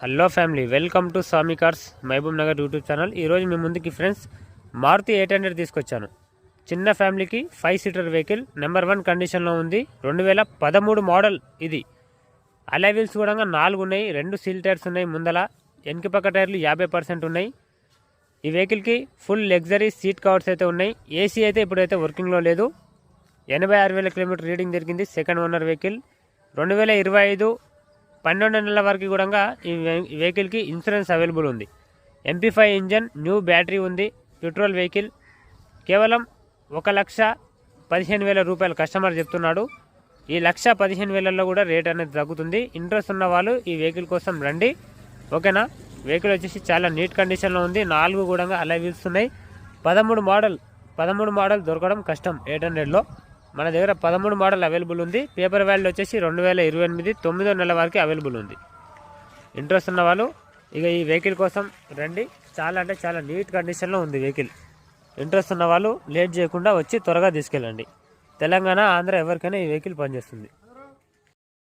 Hello family, welcome to Swami cars Mahabubnagar YouTube channel. ఈరోజు మీ ముందుకి ఫ్రెండ్స్ మారుతి 800 తీసుకొచ్చాను. చిన్న ఫ్యామిలీకి 5 సీటర్ వెహికల్, నెంబర్ 1 కండిషన్లో ఉంది. 2013 మోడల్ ఇది. అలాయ్ వీల్స్ కూడా 4 ఉన్నాయి. 2 సీల్ టైర్స్ ఉన్నాయి. ముందల వెనక పక్క టైర్లు 50% ఉన్నాయి. ఈ వెహికల్కి ఫుల్ లగ్జరీ సీట్ కవర్స్ అయితే ఉన్నాయి. ఏసీ అయితే ఇప్పుడైతే వర్కింగ్లో లేదు. 86,000 కిలోమీటర్ రీడింగ్ జరిగింది. Second owner vehicle. 2025 12 నెలల వరకు కూడా ఈ వెహికల్కి ఇన్సూరెన్స్ అవైలబుల్ ఉంది. MP5 ఇంజన్, న్యూ బ్యాటరీ ఉంది. Petrol vehicle. కేవలం 1,15,000 రూపాయలు కస్టమర్ చెప్తున్నాడు. ఈ 1,15,000లో కూడా రేట్ అనేది తగ్గుతుంది. ఇంట్రెస్ట్ ఉన్న వాళ్ళు ఈ వెహికల్ కోసం రండి, ఓకేనా. వెహికల్ వచ్చేసి చాలా నీట్ కండిషన్లో ఉంది. 4 కూడా అలా వీల్స్ ఉన్నాయి. 13 మోడల్ దొరకడం కష్టం 800లో. మన దగ్గర 13 మోడల్ అవైలబుల్ ఉంది. పేపర్ వాల్యూ వచ్చేసి 2028 9వ నెల వరకు అవైలబుల్ ఉంది. ఇంట్రెస్ట్ ఉన్న వాళ్ళు ఇక ఈ వెహికల్ కోసం రండి. చాలా నీట్ కండిషన్లో ఉంది వెహికల్. ఇంట్రెస్ట్ ఉన్న వాళ్ళు లేట్ చేయకుండా వచ్చి త్వరగా తీసుకెళ్ళండి. తెలంగాణ, ఆంధ్ర ఎవరికైనా ఈ వెహికల్ పనిచేస్తుంది.